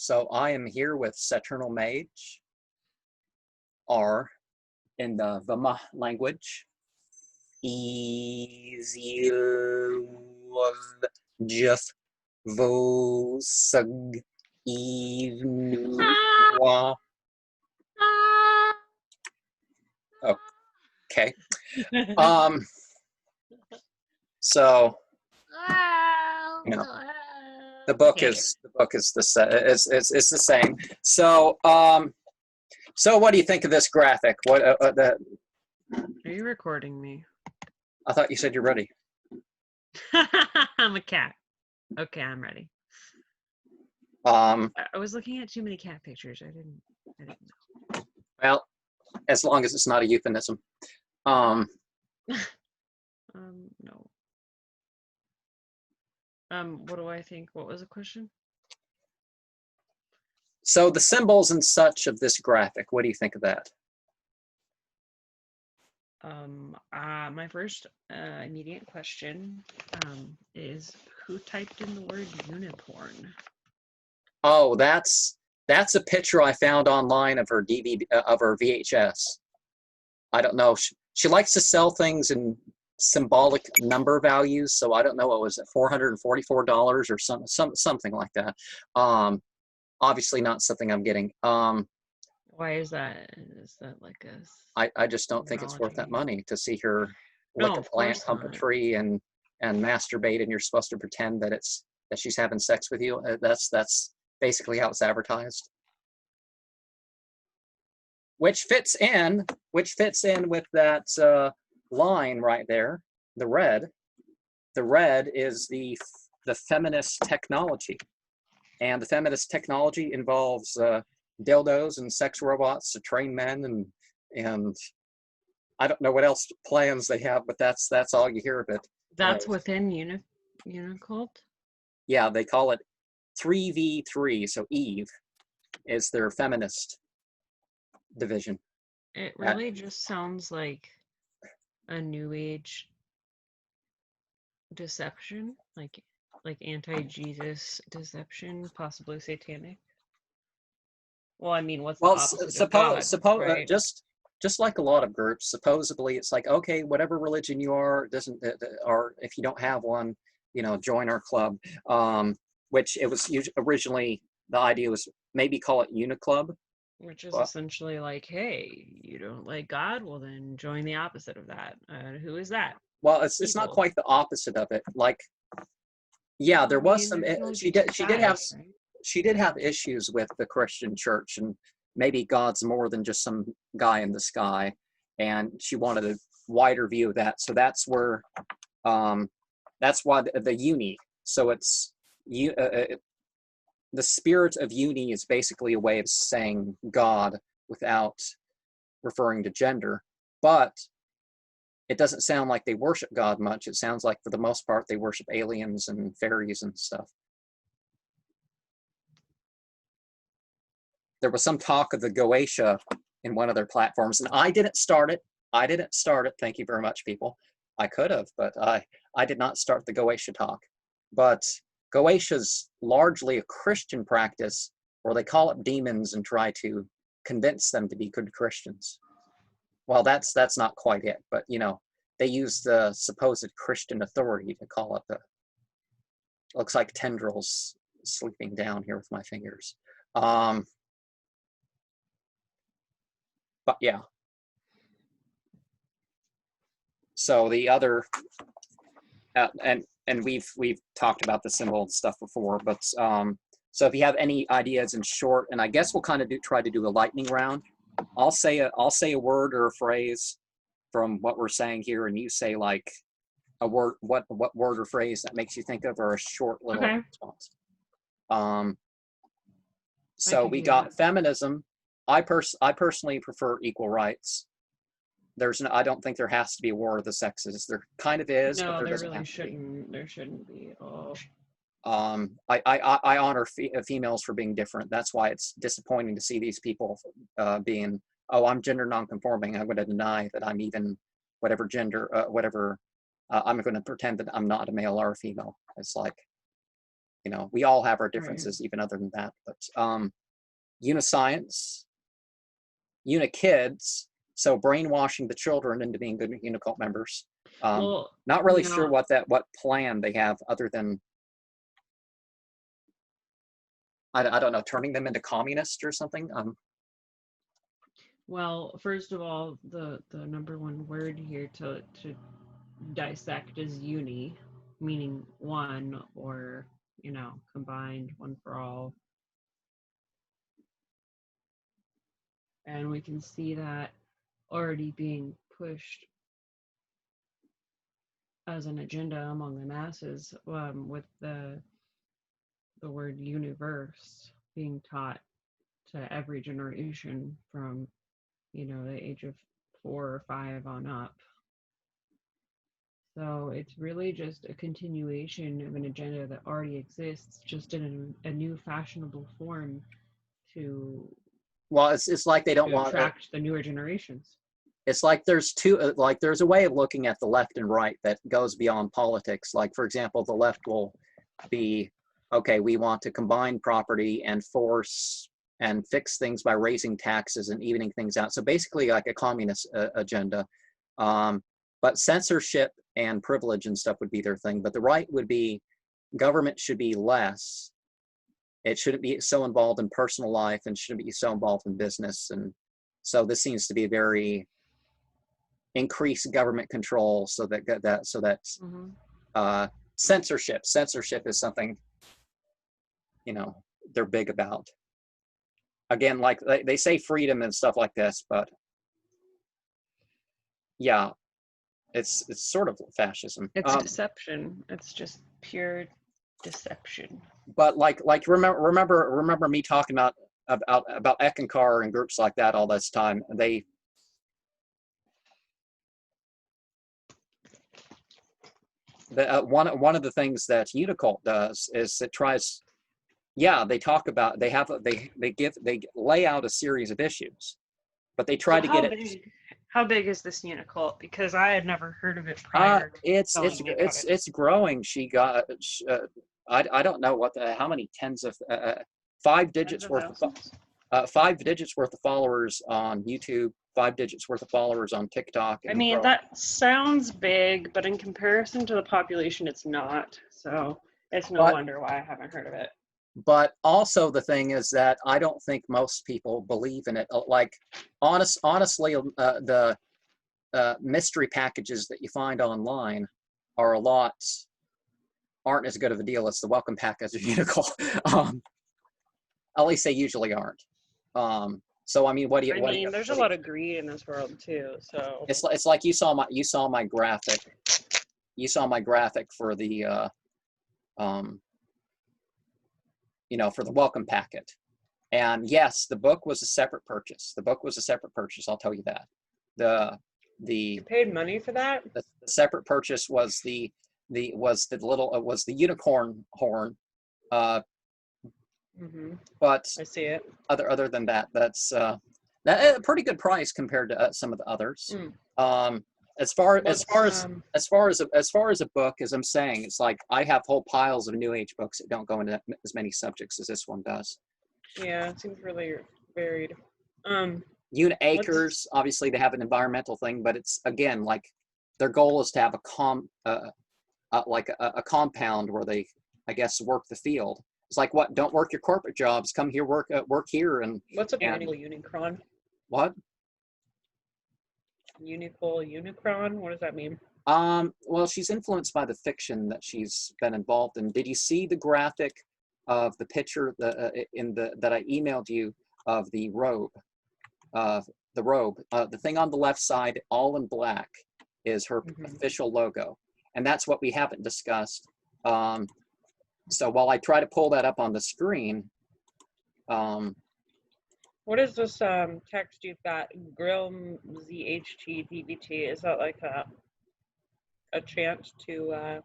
So I am here with Saturnal Mage, or in the Lzwvmmh language, Lzwvmmh Vosug Evenua. Okay. So the book is the same. So so what do you think of this graphic? What Are you recording me? I thought you said you're ready. I'm a cat. Okay, I'm ready. I was looking at too many cat pictures. I didn't know. Well, as long as it's not a euphemism. No. What do I think? What was the question? So the symbols and such of this graphic, what do you think of that? My first immediate question is who typed in the word unicorn? Oh, that's a picture I found online of her DVD of her VHS. I don't know. She likes to sell things in symbolic number values, so I don't know what was it, $444 or something like that. Obviously not something I'm getting. Why is that? Is that like a? I just don't think it's worth that money to see her lick a of plant, course hump a not. tree, and masturbate, and you're supposed to pretend that she's having sex with you. That's basically how it's advertised. Which fits in with that line right there. The red is the feminist technology, and the feminist technology involves dildos and sex robots to train men, and I don't know what else plans they have, but that's all you hear of it. That's within Unicult? Yeah, they call it 3v3, so Eve is their feminist division. It really just sounds like a new age deception, like anti-Jesus deception, possibly satanic. Well, I mean, what's the opposite of God, right? Just like a lot of groups, supposedly it's like, okay, whatever religion you are, doesn't, or if you don't have one, join our club. Which it was originally, the idea was maybe call it Uniclub. Which is essentially like, hey, you don't like God? Well, then join the opposite of that. Who is that? Well, it's not quite the opposite of it. Like, yeah, there was some. She did have issues with the Christian church, and maybe God's more than just some guy in the sky, and she wanted a wider view of that. So that's where, that's why the uni. So it's the spirit of uni is basically a way of saying God without referring to gender, but it doesn't sound like they worship God much. It sounds like, for the most part, they worship aliens and fairies and stuff. There was some talk of the Goetia in one of their platforms, and I didn't start it. Thank you very much, people. I could have, but I did not start the Goetia talk. But Goetia's largely a Christian practice where they call up demons and try to convince them to be good Christians. Well, that's not quite it, but they use the supposed Christian authority to call up the. Looks like tendrils sleeping down here with my fingers. But yeah. So the other, and we've talked about the symbol stuff before, but so if you have any ideas in short, and I guess we'll kind of try to do a lightning round. I'll say a word or a phrase from what we're saying here, and you say like a word, what word or phrase that makes you think of, or a short little response. So we got feminism. I personally prefer equal rights. I don't think there has to be a war of the sexes. There kind of is, but there doesn't really shouldn't. There shouldn't be at all. I honor females for being different. That's why it's disappointing to see these people being, oh, I'm gender nonconforming. I'm going to deny that I'm even whatever gender, I'm going to pretend that I'm not a male or a female. It's like, you know, we all have our differences even other than that. But Uniscience, Unikids, so brainwashing the children into being good Unicult members. Well, not really sure what plan they have other than, I don't know, turning them into communists or something. Well, first of all, the number one word here to dissect is uni, meaning one, or, you know, combined, one for all. And we can see that already being pushed as an agenda among the masses, with the word universe being taught to every generation from, you know, the age of 4 or 5 on up. So it's really just a continuation of an agenda that already exists, just in a new fashionable form to, well, it's like they don't want to attract the newer generations. It's like there's there's a way of looking at the left and right that goes beyond politics. Like, for example, the left will be, okay, we want to combine property and force and fix things by raising taxes and evening things out. So basically like a communist agenda. But censorship and privilege and stuff would be their thing. But the right would be, government should be less. It shouldn't be so involved in personal life and shouldn't be so involved in business. And so this seems to be a very increased government control, so that censorship is something, you know, they're big about. Again, like they say freedom and stuff like this, but yeah, it's sort of fascism. It's deception. It's just pure deception. But like remember me talking about Ekankar and groups like that all this time. One of the things that Unicult does is it tries, they talk about, they lay out a series of issues, but they try to get it. How big is this Unicult? Because I had never heard of it prior. It's growing. She got I don't know how many tens of 5 digits worth of 5 digits worth of followers on YouTube, 5 digits worth of followers on TikTok. I mean, that sounds big, but in comparison to the population, it's not. So it's no wonder why I haven't heard of it. But also the thing is that I don't think most people believe in it. Like, honestly, the mystery packages that you find online aren't as good of a deal as the welcome package of Unicole. At least they usually aren't. So I mean, there's a lot of greed in this world too. So it's like you saw my graphic. You saw my graphic for the for the welcome packet. And yes, the book was a separate purchase. I'll tell you that. You paid money for that? The separate purchase was the unicorn horn. But I see it. Other than that, that's a pretty good price compared to some of the others. As far as a book, as I'm saying, it's like I have whole piles of New Age books that don't go into as many subjects as this one does. Yeah, it seems really varied. Acres, obviously they have an environmental thing, but it's again like their goal is to have a compound where they, I guess, work the field. It's like, what? Don't work your corporate jobs. Come here, work here. And what's up, Unicole Unicron? What? Unicole Unicron? What does that mean? Well, she's influenced by the fiction that she's been involved in. Did you see the graphic of the picture that I emailed you of the robe? The thing on the left side, all in black, is her official logo, and that's what we haven't discussed. So while I try to pull that up on the screen, what is this text you've got? Lzwvmmh DBT. Is that like a chant to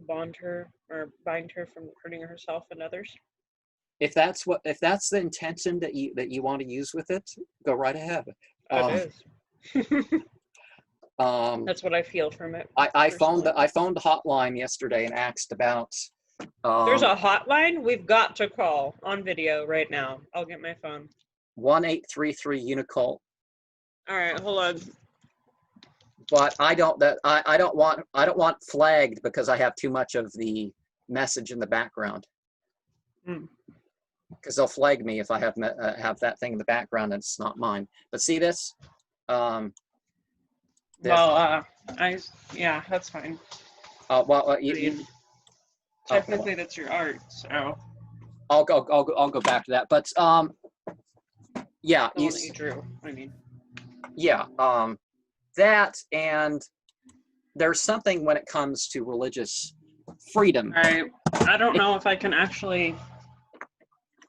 bond her or bind her from hurting herself and others? If that's the intention that you want to use with it, go right ahead. It is. That's what I feel from it. I phoned the hotline yesterday and asked about There's a hotline we've got to call on video right now. I'll get my phone. 1833 Unicole. All right, hold on. But I don't want flagged because I have too much of the message in the background. Because they'll flag me if I have that thing in the background and it's not mine. But see this? Yeah, that's fine. Technically, that's your art, so I'll go back to that. But yeah, the one that you drew. I mean, yeah, that, and there's something when it comes to religious freedom. I don't know if I can actually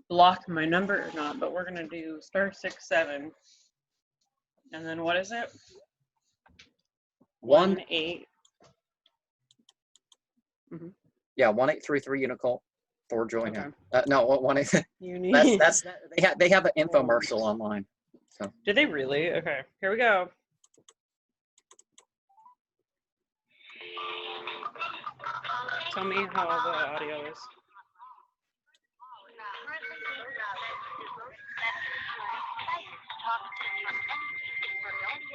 block my number or not, but we're gonna do *67, and then what is it? 18. Mm-hmm. Yeah, 1833 Unicole for joining. Okay. No, 18. That's they have an infomercial online. So. Did they really? Okay, here we go. Tell me how the audio is.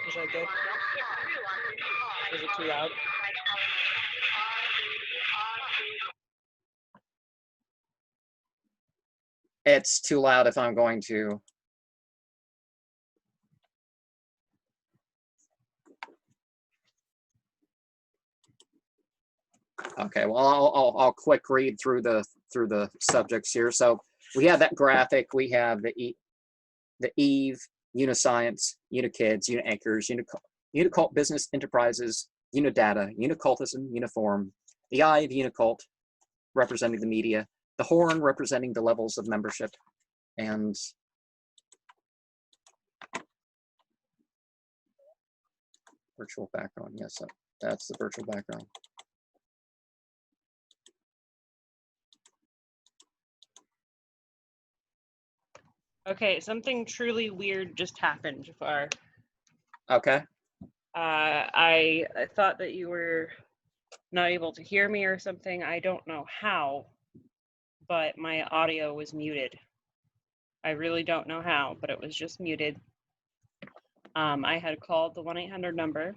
Is that good? Is it too loud? It's too loud if I'm going to. Okay, well, I'll quick read through the subjects here. So we have that graphic. We have the Eve, Uniscience, Unikids, Unianchors, Unicult Business Enterprises, Unidata, Unicultism, Uniform, the Eye of Unicult, representing the media, the Horn representing the levels of membership, and virtual background. Yes, that's the virtual background. Okay, something truly weird just happened, Jafar. Okay. I thought that you were not able to hear me or something. I don't know how, but my audio was muted. I really don't know how, but it was just muted. I had called the 1-800 number,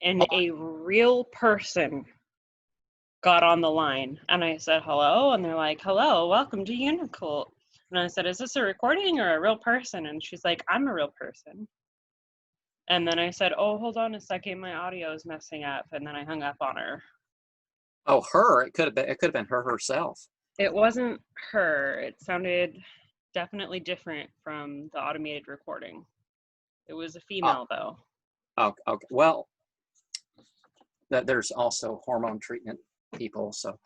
and a real person got on the line, and I said, hello, and they're like, hello, welcome to Unicole. And I said, is this a recording or a real person? And she's like, I'm a real person. And then I said, oh, hold on a second, my audio is messing up. And then I hung up on her. Oh, her? It could have been her herself. It wasn't her. It sounded definitely different from the automated recording. It was a female, though. Oh, okay. Well, there's also hormone treatment people, so.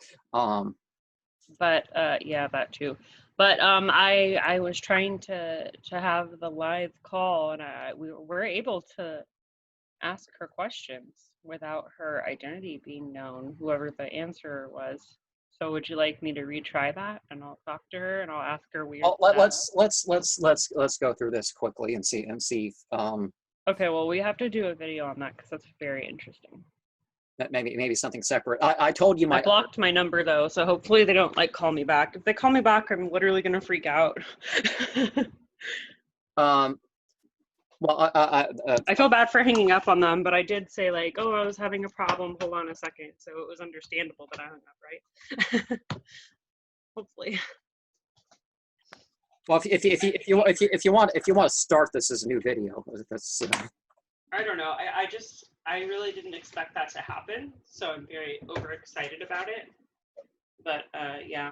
But yeah, that too. But I was trying to have the live call, and we were able to ask her questions without her identity being known, whoever the answerer was. So would you like me to retry that, and I'll talk to her and I'll ask her weird stuff? Let's go through this quickly and see. Okay, well, we have to do a video on that because that's very interesting. Maybe something separate. I told you I blocked my number though, so hopefully they don't like call me back. If they call me back, I'm literally gonna freak out. Well, I feel bad for hanging up on them, but I did say like, oh, I was having a problem. Hold on a second. So it was understandable that I hung up, right? Hopefully. Well, if you want to start this as a new video, that's. I don't know. I really didn't expect that to happen, so I'm very overexcited about it. But yeah.